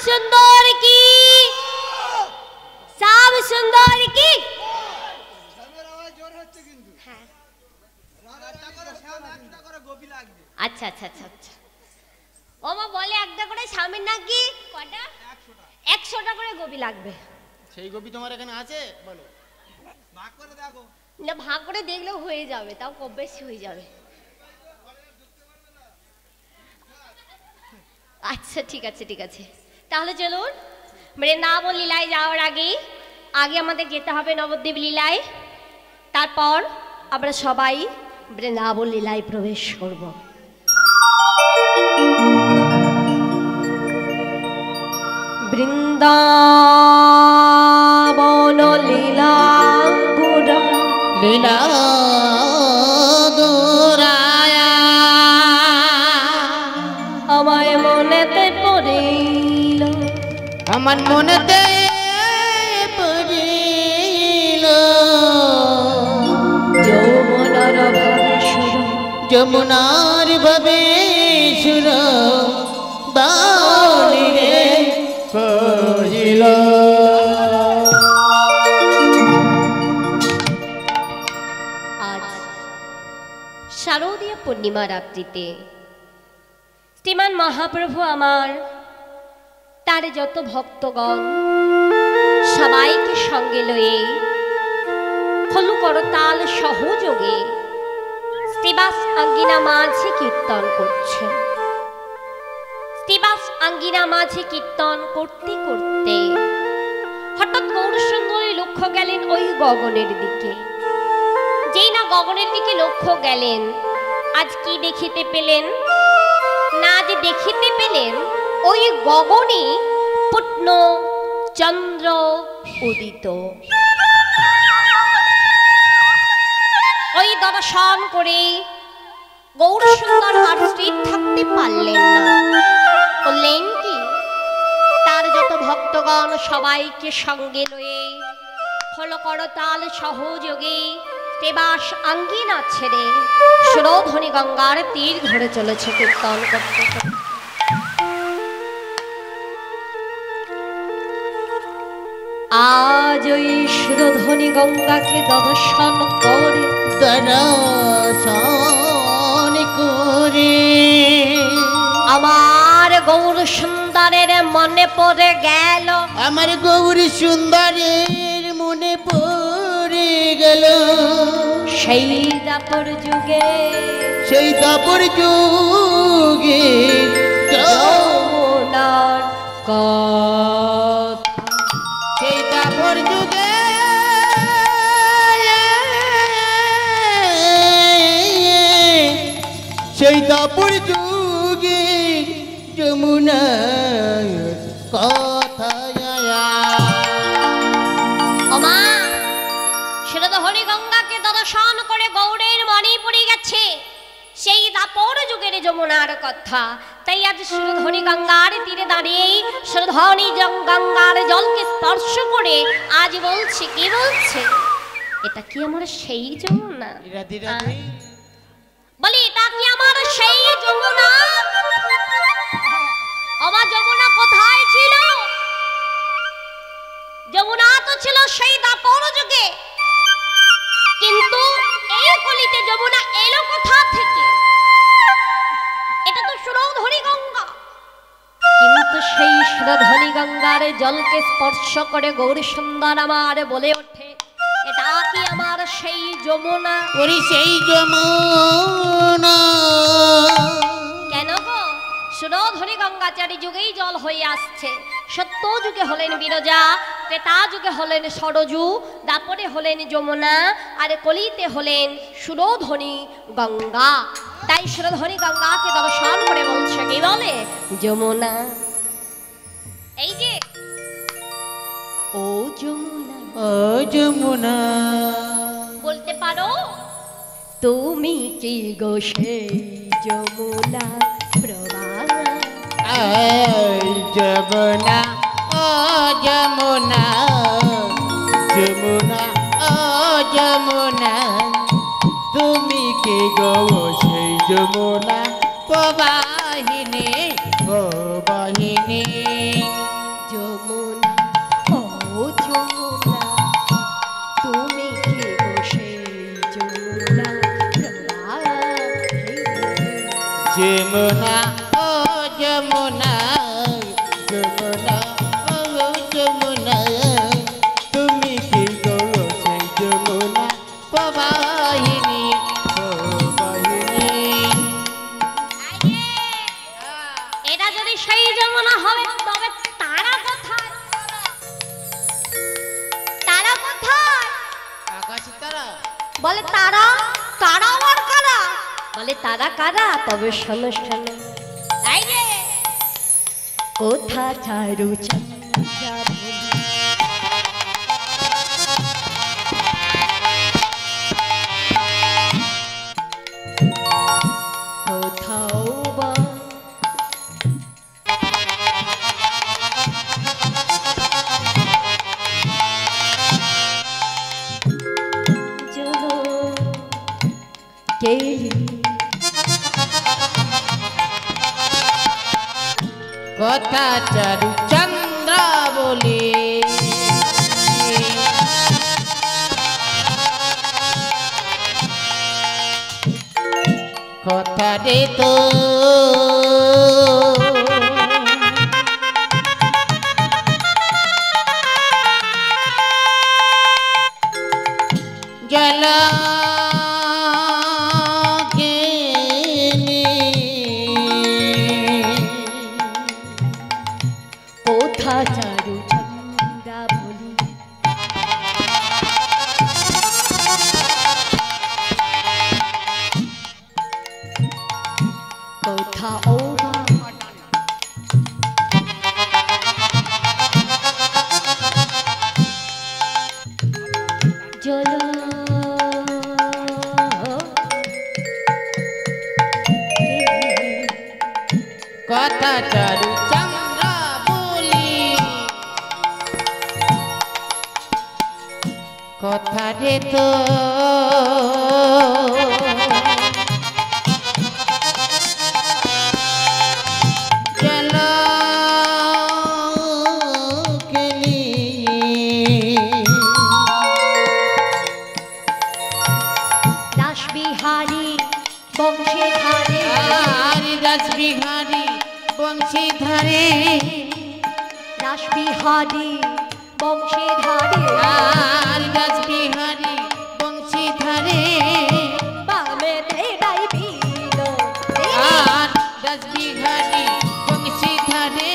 सुंदर की श्याम सुंदर की अच्छा अच्छा अच्छा अच्छा ও মা বলে একটা করে স্বামীর নাকি কটা 100টা করে গোবি লাগবে সেই গোবি তোমার এখানে আছে বলো ভাগ করে দেখো না ভাগ করে দেখলেও হয়ে যাবে তাও কম বেশি হয়ে যাবে আচ্ছা ঠিক আছে তাহলে চলুন বৃন্দাবন লীলায় যাওয়ার আগে আমাদের যেতে হবে নবদ্বীপ লীলায় তারপর আমরা সবাই বৃন্দাবন লীলায় প্রবেশ করব বৃন্দাবন লীলা গোরা লীলা গোরায়া আমায় মনেতে পড়িল আমার মনেতে পড়িল যমুনার ভাবে সুর যমুনার ভাবে সুর বাণীরে পড়িল আজ শারদীয় পূর্ণিমা রাত্রিতে শ্রীমান মহাপ্রভু আমার তার যত ভক্তগণ সবাইকে সঙ্গে লয়ে খলু করতাল সহযোগে শ্রীবাস আঙ্গিনা মাঝে কীর্তন করছেন শ্রীবাস আঙ্গিনা মাঝে কীর্তন করতে করতে হঠাৎ গৌরসুন্দরী লক্ষ্য গেলেন ওই গগনের দিকে যেই না গগনের দিকে লক্ষ্য গেলেন আজ কি দেখিতে পেলেন না যে দেখিতে পেলেন ওই গগনে পূর্ণ চন্দ্র উদিত ওই দর্শন করে গৌরসুন্দর আর স্থির থাকতে পারলেন না বললেন কি তার যত ভক্তগণ সবাইকে সঙ্গে লয়ে হল করতাল সহযোগে শ্রীবাস আঙ্গিনা ছেড়ে সুরধ্বনি গঙ্গার তীর ধরে চলেছে কীর্তন করতে আজ ওই সুরধ্বনি গঙ্গাকে দর্শন করে দর্শন করে আমার গৌর সুন্দরের মনে পড়ে গেল আমার গৌর সুন্দরের মনে পড়ে গেল সেই দাপর যুগে যমুনার কথা সেই দাপর যুগে যমুনার কথা ওমা সেটা তো হরি গঙ্গাকে দর্শন করে গৌড়ের মনে পড়ে গেছে সেই দাপর যুগের যমুনার কথা তাই আজ সুরধ্বনি গঙ্গার তীরে দাঁড়িয়ে সুরধ্বনি গঙ্গার জলকে স্পর্শ করে আজ বলছে কি বলছে এটা কি আমার সেই যমুনা বলি এটা কি আমার সেই যমুনা আমার যমুনা কোথায় ছিল যমুনা তো ছিল সেই দাপর যুগে কিন্তু এই কলিতে যমুনা এলো কোথা থেকে এটা তো সুরধ্বনি গঙ্গা কিন্তু সেই সুরধ্বনি গঙ্গার জলকে স্পর্শ করে গৌরসুন্দর আমার বলে ওঠে এটা কি আমার সেই যমুনা ওরে সেই যমুনা কেন গো সুরধ্বনি গঙ্গা চারি যুগেই জল হয়ে আসছে সত্য যুগে হলেন বিরজা ত্রেতা যুগে হলেন সরজু দাপরে হলেন যমুনা আর কলিতে হলেন সুরধ্বনি গঙ্গা তাই সুরধ্বনি গঙ্গাকে দর্শন করে বলছে কি বলে যমুনা এই যে ও যমুনা ও যমুনা বলতে পারো তুমি কি গো সেই যমুনা প্রবাহ যমুনা ও যমুনা যমুনা ও যমুনা তুমি কে গো সেই যমুনা প্রবাহিনী প্রবাহিনী যমুনা ও যমুনা যমুনা ও যমুনা তুমি কি গো সেই যমুনা প্রবাহিনী প্রবাহিনী। এটা যদি সেই যমুনা হবে তবে তারা কোথায়? তারা কোথায়? আকাশে তারা বলে তারা তারা আবার কারা? বলে তারা কারা? তবে শোনো শোনো, এই রে কোথা চারু চন্দ্রা বলি কোথাও বা কথা চারু চন্দ্র বলে কথা রে তো জল কোথা চারু চন্দ্রা বলি কোথা ও জল কথা চারু চন্দ্র বলি কথা রে তো জল কেলি দাসবিহারী বংশীধারী রাসবিহারী বংশীধারী দাসবিহারী বংশীধারী রাসবিহারী বংশীধারী বামে তেরাই বিল রাসবিহারী বংশীধারী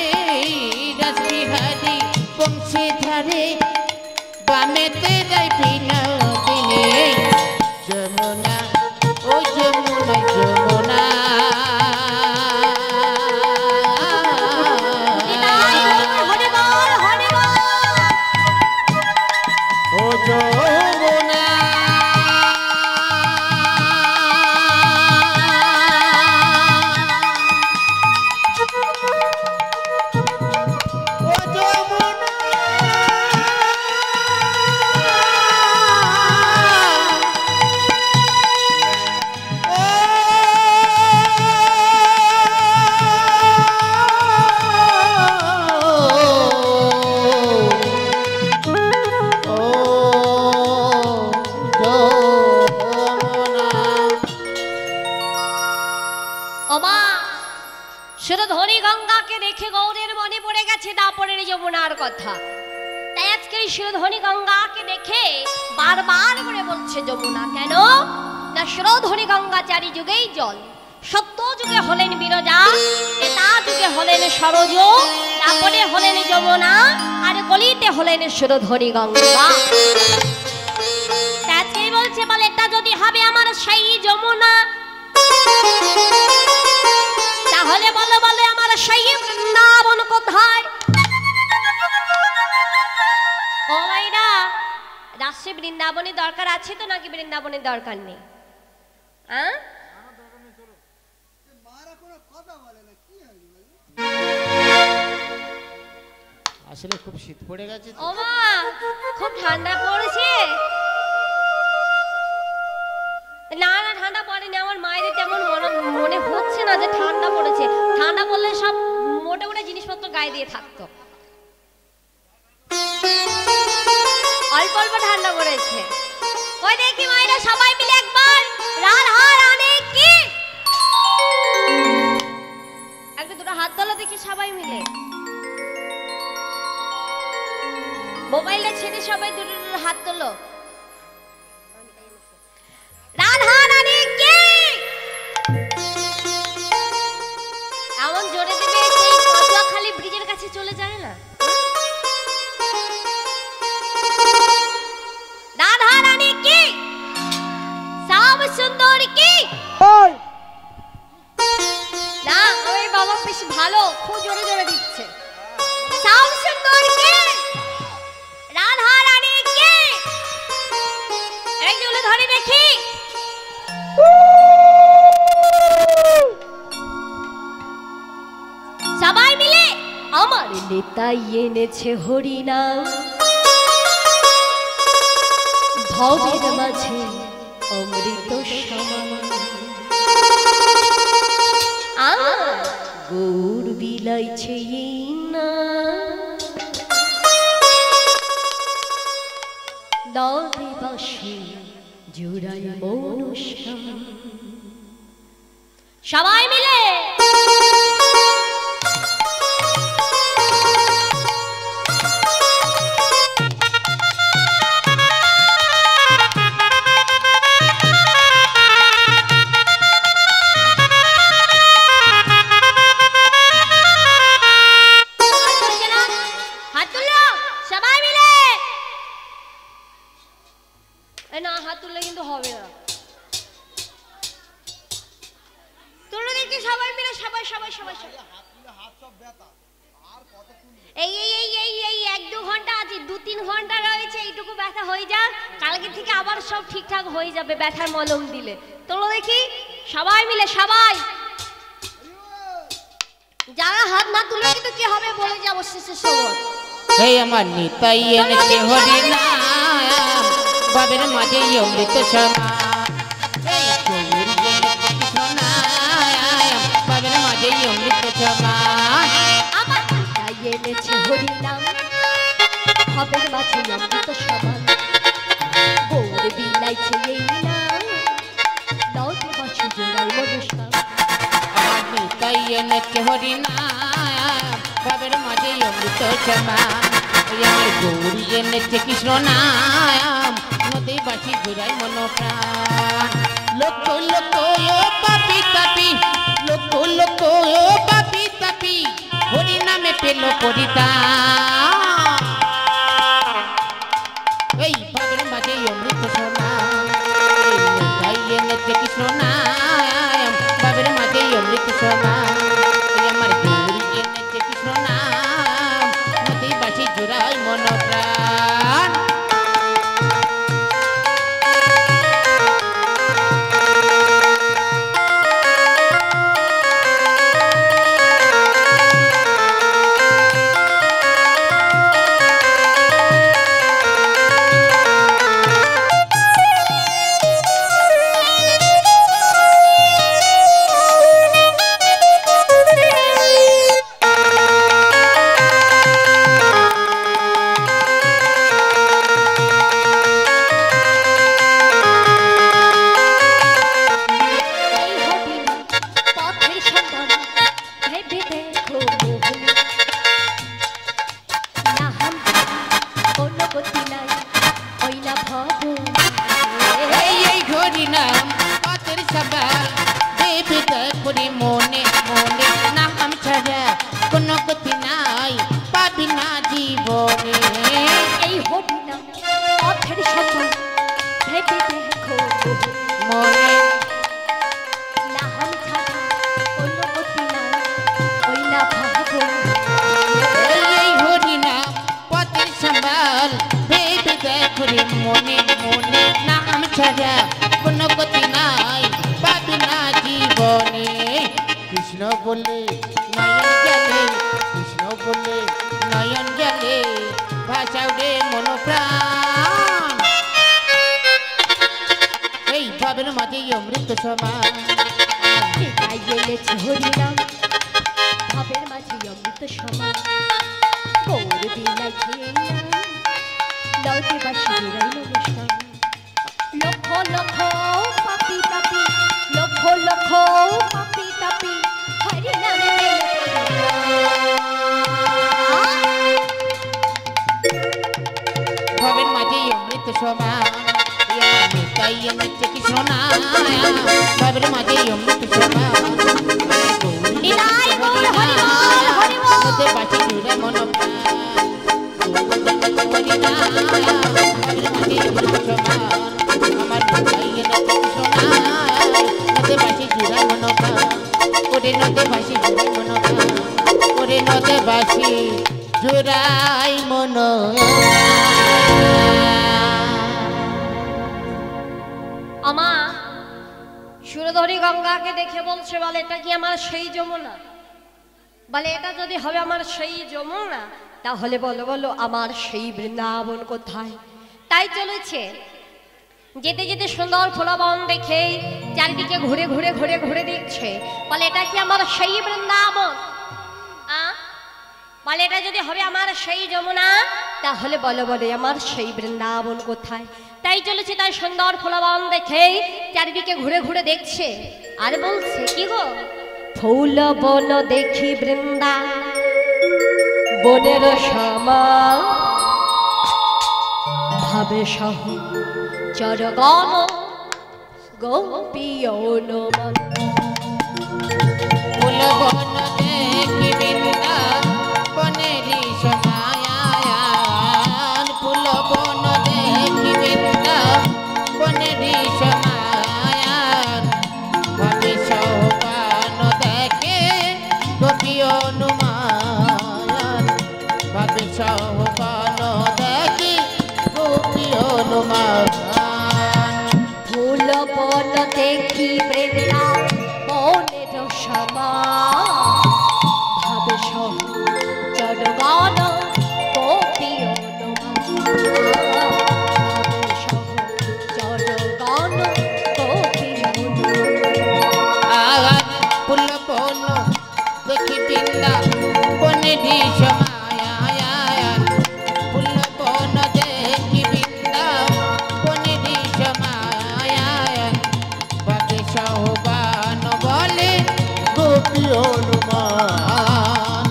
রাসবিহারী বংশীধারী বামেতে যাই বিনোদিনী যমুনা ও যমুনা যমুনা ও যমুনা ও যমুনা ওমা শুধু ধনী গঙ্গাকে দেখে গৌরের মনে পড়ে গেছে দাপরের যমুনার কথা। তাই আজকে শিরোধনী গঙ্গাকে দেখে বারবার করে বলছে যমুনা। কেন না শিরোধনী গঙ্গা চারি যুগেই জল। সত্য যুগে হলেন বিরজা, ত্রেতা যুগে হলেন সরজ, তারপরে হলেন যমুনা, আর কলিতে হলেন শিরোধনী গঙ্গা। তাই আজকেই বলছে বলে এটা যদি হবে আমার সেই যমুনা, তাহলে বলো বলে আমার সেই বৃন্দাবন কোথায়? ও ভাইরা, রাষ্ট্রে বৃন্দাবনের দরকার আছে তো নাকি বৃন্দাবনের দরকার নেই? আসলে খুব শীত পড়ে গেছে। ও মা, খুব ঠান্ডা পড়েছে। না না, ঠান্ডা পড়েনি। আমার মায়ের তেমন মনে হচ্ছে না যে ঠান্ডা পড়েছে। ঠান্ডা পড়লে সব মোটে মোটে জিনিসপত্র গায়ে দিয়ে থাকতো। অল্প অল্প ঠান্ডা পড়েছে। ওই দেখি মায়েরা সবাই মিলে একবার রাধা রানী কি একটু দুটো হাত তোলো দেখি সবাই মিলে। মোবাইলটা ছেড়ে সবাই দুটো দুটো হাত তোলো। রাধা রানী কে? এমন জোরে দেবে সেই পটুয়াখালী ব্রিজের কাছে চলে যায় না। রাধা রানী কি? সব সুন্দর কি? না ওই বাবা বেশ ভালো, খুব জোরে জোরে দিচ্ছে। সব সুন্দর কি? রাধা রানী কে? একজনে ধরে দেখি। সবাই মিলে আমার নেতাই এনেছে হরিনাম, ভবের মাঝে অমৃত সমান। আমার গৌর বিলাইছে এই না, নদে বাসে জোড়াই মনুষ্য। সবাই মিলে না হাত তুললে কিন্তু হবে না। তুলো দেখি সবাই মিলে, সবাই সবাই সবাই সবাই। এই এই এই এই এই 1-2 ঘন্টা আছে, 2-3 ঘন্টা রয়েছে, এইটুকু ব্যথা হয়ে যাক, কালকে থেকে আবার সব ঠিকঠাক হয়ে যাবে ব্যথার মলম দিলে। তুলো দেখি সবাই মিলে, সবাই। যারা হাত না তুলে কিন্তু কি হবে বলে যাবো শেষের সময়। হে আমার নিতাই এনেছে হরিনাম, বাবের মাঝে অমৃত সমান। এই গৌর এনেছে কৃষ্ণনাম, বাবের মাঝে অমৃত সমান। আমার নিতাই এনেছে হরিনাম, বাবের মাঝে অমৃত সমান। গৌর বিলাইছে এই নাম, নদে বাসে জোড়াই মনুষ্য। আমার নিতাই এনেছে হরিনাম, বাবের মাঝে অমৃত সমান। আমার গৌর এনেছে কৃষ্ণনাম, নদী বাসি ঘুরাই মনোপ্রাণ। লোক লোক ও পাপি তাপি, লোক লোক ও পাপি তাপি, হরিনামে পেল পরিত্রাণ। এই বাবের মাঝে অমৃত সমান, নিতাই এনেছে কৃষ্ণনাম, বাবের মাঝে অমৃত সমান। আমার গৌর এনেছে কৃষ্ণনাম, নদী বাসি জোড়াই মনোপ্রাণ। লক্ষ লক্ষ পাপি তাপি হরি নামে সমান তাই এনেছে কৃষ্ণ নাম বাবের মাঝে অমৃত সমান নিতাই গৌর হরি বল হরি বল মধ্যে বাঁচি জুড়ে মন আমার তাই এনেছে কৃষ্ণ নাম মধ্যে বাঁচি জুড়ে মন ওরে নদে বাঁচি জুড়ে মন ওরে নদে বাঁচি জুড়াই মন আমা সুরধরি গঙ্গাকে দেখে বলছে বলে এটা কি আমার সেই যমুনা বলে এটা যদি হবে আমার সেই যমুনা তাহলে বলো বলো আমার সেই বৃন্দাবন কোথায় তাই চলেছে যেতে যেতে সুন্দর ফুলবন দেখে চারিদিকে ঘুরে ঘুরে ঘুরে ঘুরে দেখছে বলে এটা কি আমার সেই বৃন্দাবন বলে এটা যদি হবে আমার সেই যমুনা তাহলে বলো বলে আমার সেই বৃন্দাবন কোথায় তাই চলেছে তাই সুন্দর ফুলবন দেখে চারিদিকে ঘুরে ঘুরে দেখছে আর বলছে কি গো ফুল বন দেখি বৃন্দা বনের সমা ভাবে সহ চরগণ গোপীয়ন মন ফুল বন দেখি বৃন্দা বনেরি সমায়ান ফুল বন দেখি বৃন্দা বনেরি সমায়ান ভাবে সহবান দেখে গোপী অনুমান ভাবে সহবান দেখি গোপী অনুমান ফুল বন দেখি বৃন্দা বনের সমা ভাবে সহ জড়গণ গোপীয়ন জড়গণ গোপীয়ন ফুল বন দেখি বৃন্দা বনেরি সমায়ান ফুল বন দেখি বৃন্দা বনেরি সমায়ান বাকে সহবান বলে গোপী অনুমান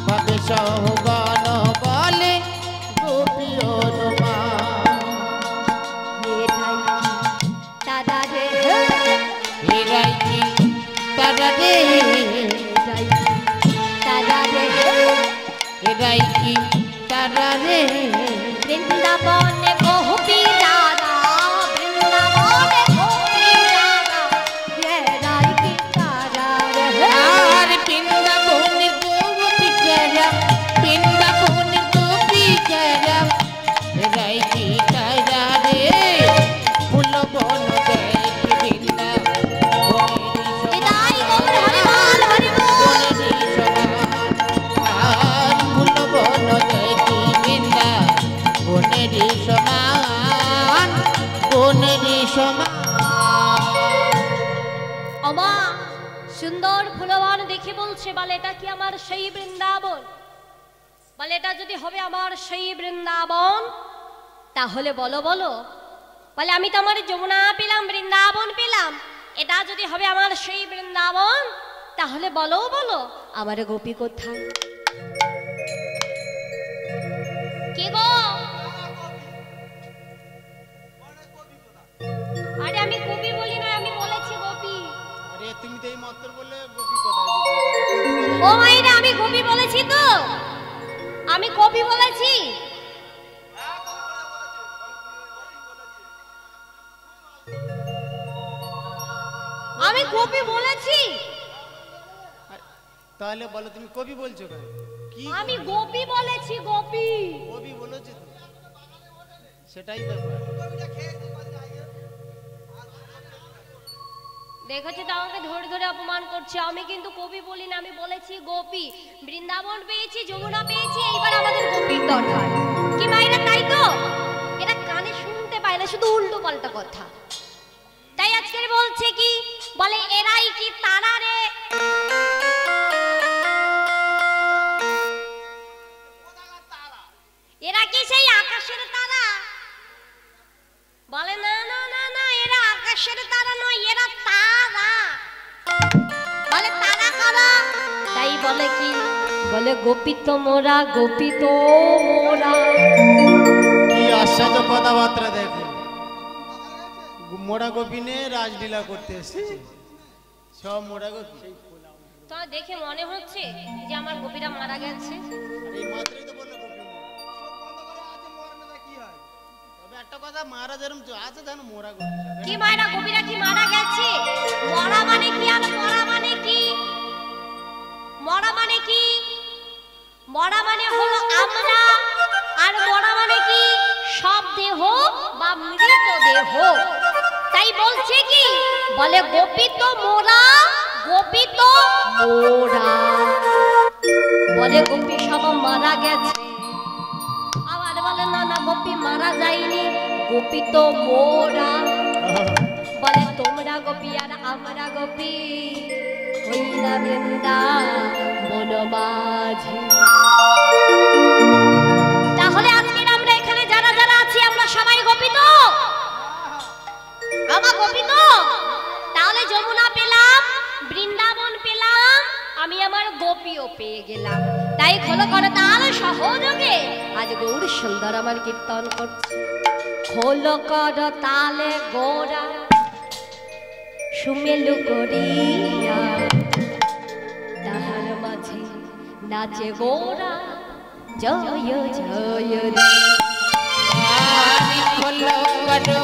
বাকে সহবান বলে গোপী অনুমান দাদা রে হেরাই কি তারা রে দাদা রে হেরাই কি তারা রে বৃন্দাবনে গোপী দাদা বৃন্দাবনে গোপী দাদা হেরাই কি তারা রে আর বৃন্দাবনে গোপী যারা বৃন্দাবনে গোপী যারা হেরাই কি তারা রে ফুল বন দেখি বৃন্দা নিতাই গৌর হরি বল হরি বল বনেরি সমান আর ফুল বন দেখি বৃন্দা বনেরি সমান বনেরি সমান আমা সুন্দর ফুলবন দেখে বলছে বলে এটা কি আমার সেই বৃন্দাবন বলে এটা যদি হবে আমার সেই বৃন্দাবন তাহলে বলো বলো বলে আমি তো আমার যমুনা পেলাম বৃন্দাবন পেলাম এটা যদি হবে আমার সেই বৃন্দাবন তাহলে বলো বলো আমার গোপী কোথায় কে গো আরে আমি গোপী বলি না আমি বলেছি গোপী আরে তুমি তো এই মাত্র বললে গোপী কোথায় ও মাইরা আমি গোপী বলেছি তো আমি গোপী বলেছি আমি গোপী বলেছি তাহলে বলো তুমি কবি বলছো কেন কি আমি গোপী বলেছি গোপী কবি বলেছো তো সেটাই ব্যাপার দেখেছি তো আমাকে ধরে ধরে অপমান করছে আমি কিন্তু কবি বলি না আমি বলেছি গোপী বৃন্দাবন পেয়েছি যমুনা পেয়েছি এইবার আমাদের গোপীর দরকার কি মাইরা তাই তো এটা কানে শুনতে পায় না শুধু উল্টো পাল্টা কথা তাই আজকের বলছে কি বলে এরাই কি তারা রে এরা কি সেই আকাশের তারা বলে না না না না এরা আকাশের তারা নয় এরা তারা বলে তারা কারা তাই বলে কি বলে গোপী তো মোরা গোপী তো মোরা কি আশ্চর্য কথাবার্তা দেখো, মোড়া গোপী নিয়ে রাজলীলা করতে এসেছে, সব মোড়া গোপী। তো দেখে মনে হচ্ছে যে আমার গোপীরা মারা গেছে। এই মাত্রই তো বললো গোপী মোড়া। তবে একটা কথা, মারা যেরকম আছে জানো, মোড়া গোপী কি মায়েরা গোপীরা কি মারা গেছে? মরা মানে কি আর মরা মানে কি? মরা মানে কি? মরা মানে হলো আমরা, আর মরা মানে কি? সব দেহ বা মৃত দেহ। তাই বলছে কি, বলে গোপী তো মোরা, গোপী তো মোরা, বলে গোপী সব মারা গেছে। আবার বলে না না, গোপী মারা যায়নি, গোপী তো মোরা। বলে তোমরা গোপী আর আমরা গোপী, ওই না বৃন্দাবন মাঝে। তাহলে আজকে আমরা এখানে যারা যারা আছি, আমরা সবাই গোপী তো? আমার গোপী তো? তাহলে যমুনা পেলাম, বৃন্দাবন পেলাম, আমি আমার গোপীও পেয়ে গেলাম। তাই খোলো করে তাল সহযোগে আজ গৌর সুন্দর আমার কীর্তন করছে। খোলো কর তালে গোরা সুমেলু করিয়া, তাহার মাঝে নাচে গোরা জয় জয়। আমি খোলো করো